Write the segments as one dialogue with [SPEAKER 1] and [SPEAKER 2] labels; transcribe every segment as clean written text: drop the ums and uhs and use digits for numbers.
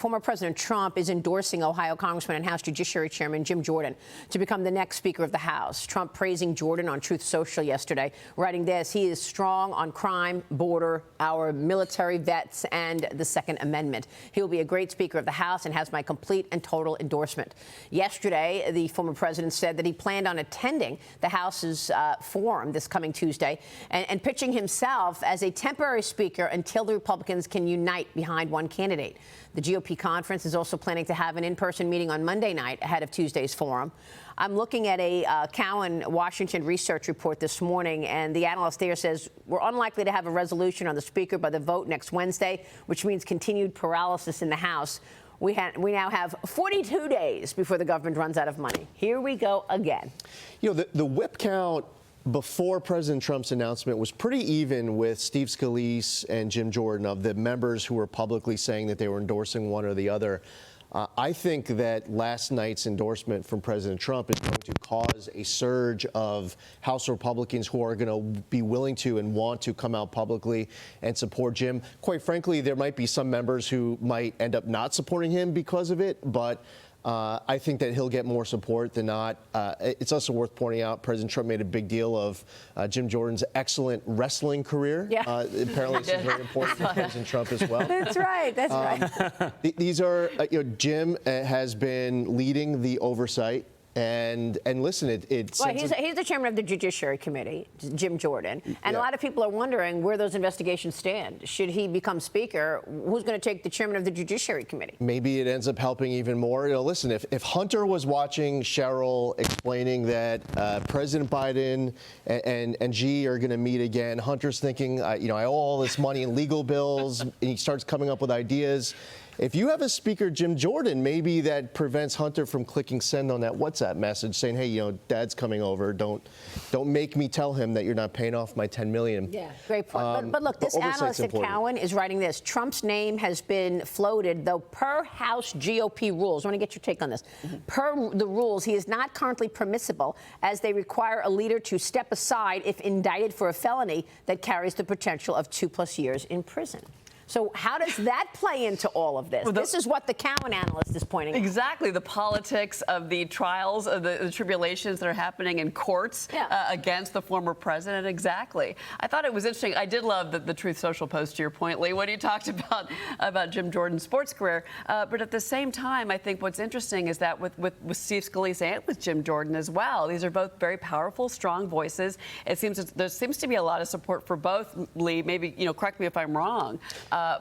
[SPEAKER 1] Former President Trump is endorsing Ohio Congressman and House Judiciary Chairman Jim Jordan to become the next Speaker of the House. Trump praising Jordan on Truth Social yesterday, writing this: "He is strong on crime, border, our military vets, and the Second Amendment. He will be a great Speaker of the House and has my complete and total endorsement." Yesterday, the former president said that he planned on attending the House's forum this coming Tuesday and pitching himself as a temporary Speaker until the Republicans can unite behind one candidate. The GOP conference is also planning to have an in-person meeting on Monday night ahead of Tuesday's forum. I'm looking at a Cowen Washington research report this morning, and the analyst there says we're unlikely to have a resolution on the Speaker by the vote next Wednesday, which means continued paralysis in the House. We now have 42 days before the government runs out of money. Here we go again.
[SPEAKER 2] You know, the whip count before President Trump's announcement was pretty even with Steve Scalise and Jim Jordan, of the members who were publicly saying that they were endorsing one or the other. I think that last night's endorsement from President Trump is going to cause a surge of House Republicans who are going to be willing to and want to come out publicly and support Jim. Quite frankly, there might be some members who might end up not supporting him because of it, but I think that he'll get more support than not. It's also worth pointing out President Trump made a big deal of Jim Jordan's excellent wrestling career. Yeah. Apparently, this is very important to President Trump as well.
[SPEAKER 1] That's right. That's right.
[SPEAKER 2] These are, Jim has been leading the oversight. And listen,
[SPEAKER 1] well, he's the chairman of the Judiciary Committee, Jim Jordan, and a lot of people are wondering where those investigations stand. Should he become Speaker, who's going to take the chairman of the Judiciary Committee? Maybe
[SPEAKER 2] it ends up helping even more. Listen, if Hunter was watching Cheryl explaining that President Biden and Xi are going to meet again, Hunter's thinking, I owe all this money in legal bills, and he starts coming up with ideas. If you have a Speaker, Jim Jordan, maybe that prevents Hunter from clicking send on that WhatsApp message saying, hey, Dad's coming over. Don't make me tell him that you're not paying off my $10 million.
[SPEAKER 1] Yeah, great point. But look, this analyst at Cowen is writing this. Trump's name has been floated, though per House GOP rules. I want to get your take on this. Per the rules, he is not currently permissible, as they require a leader to step aside if indicted for a felony that carries the potential of 2+ years in prison. So how does that play into all of this? Well, this is what the Cowen analyst is pointing out.
[SPEAKER 3] Exactly. The politics of the trials, of the tribulations that are happening in courts against the former president. Exactly. I thought it was interesting. I did love the Truth Social post, to your point, Lee, when you talked about Jim Jordan's sports career. But at the same time, I think what's interesting is that with Steve Scalise and with Jim Jordan as well, these are both very powerful, strong voices. There seems to be a lot of support for both, Lee. Maybe, correct me if I'm wrong.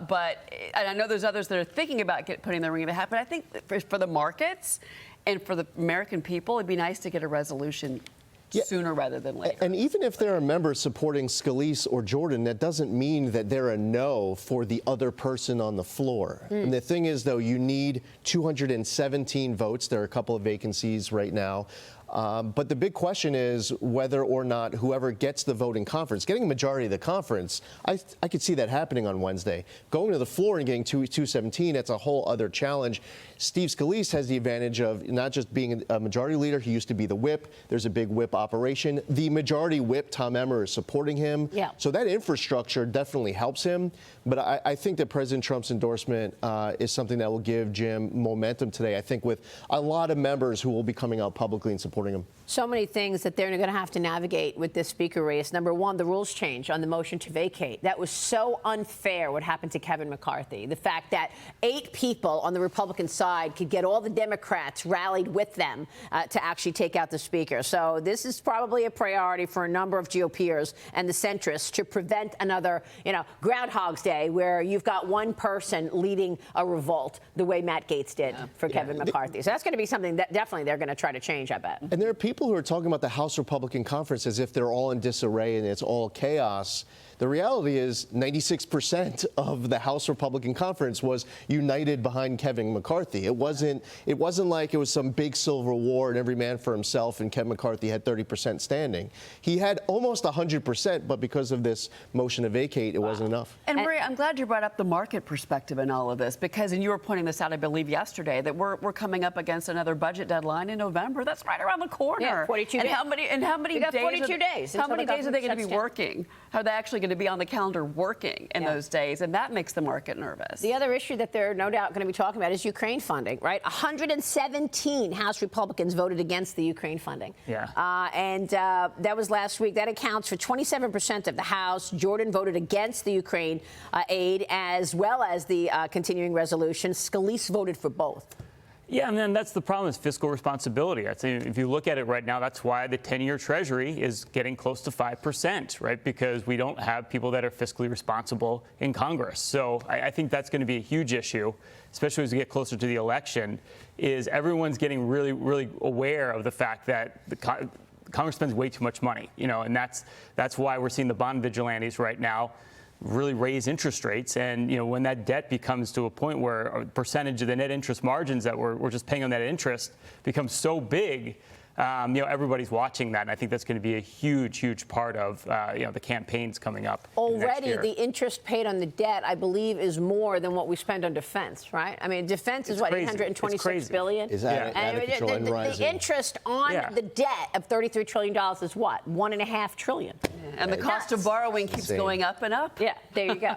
[SPEAKER 3] But I know there's others that are thinking about putting their ring in the hat. But I think for the markets and for the American people, it'd be nice to get a resolution sooner rather than later.
[SPEAKER 2] And even if there are members supporting Scalise or Jordan, that doesn't mean that they're a no for the other person on the floor. And the thing is, though, you need 217 votes. There are a couple of vacancies right now. But the big question is whether or not whoever gets the vote in conference, getting a majority of the conference, I could see that happening on Wednesday. Going to the floor and getting 217, that's a whole other challenge. Steve Scalise has the advantage of not just being a majority leader. He used to be the whip. There's a big whip operation. The majority whip, Tom Emmer, is supporting him. Yeah. So that infrastructure definitely helps him. But I think that President Trump's endorsement is something that will give Jim momentum today, I think, with a lot of members who will be coming out publicly and supporting him.
[SPEAKER 1] So many things that they're going to have to navigate with this Speaker race. Number one, the rules change on the motion to vacate. That was so unfair, what happened to Kevin McCarthy. The fact that 8 people on the Republican side could get all the Democrats rallied with them to actually take out the Speaker. So this is probably a priority for a number of GOPers and the centrists to prevent another, Groundhog's Day, where you've got one person leading a revolt the way Matt Gaetz did for Kevin McCarthy. So that's going to be something that definitely they're going to try to change, I bet.
[SPEAKER 2] And there are people who are talking about the House Republican Conference as if they're all in disarray and it's all chaos. The reality is 96% of the House Republican Conference was united behind Kevin McCarthy. It wasn't like it was some big civil war and every man for himself and Kevin McCarthy had 30% standing. He had almost 100%, but because of this motion to vacate, it wasn't enough.
[SPEAKER 3] And Maria, I'm glad you brought up the market perspective in all of this, because, and you were pointing this out, I believe, yesterday, that we're coming up against another budget deadline in November. That's right around the corner.
[SPEAKER 1] Yeah, 42 days.
[SPEAKER 3] How many days?
[SPEAKER 1] 42 days.
[SPEAKER 3] How many days are they going to be working? Are they actually going going to be on the calendar working in those days, and that makes the market nervous.
[SPEAKER 1] The other issue that they're no doubt going to be talking about is Ukraine funding, right? 117 House Republicans voted against the Ukraine funding. That was last week. That accounts for 27% of the House. Jordan voted against the Ukraine aid as well as the continuing resolution. Scalise voted for both.
[SPEAKER 4] Yeah, and then that's the problem is fiscal responsibility. I'd say if you look at it right now, that's why the 10-year Treasury is getting close to 5%, right? Because we don't have people that are fiscally responsible in Congress. So I think that's going to be a huge issue, especially as we get closer to the election, is everyone's getting really, really aware of the fact that Congress spends way too much money, and that's why we're seeing the bond vigilantes right now really raise interest rates. And, when that debt becomes to a point where a percentage of the net interest margins that we're just paying on that interest becomes so big, everybody's watching that. And I think that's going to be a huge, huge part of, the campaigns coming up.
[SPEAKER 1] Already, the interest paid on the debt, I believe, is more than what we spend on defense, right? I mean, defense is what, $826 billion?
[SPEAKER 2] Is that out of control and rising?
[SPEAKER 1] The interest on the debt of $33 trillion is what? $1.5 trillion.
[SPEAKER 3] And the cost of borrowing keeps going up and up.
[SPEAKER 1] Yeah, there you go.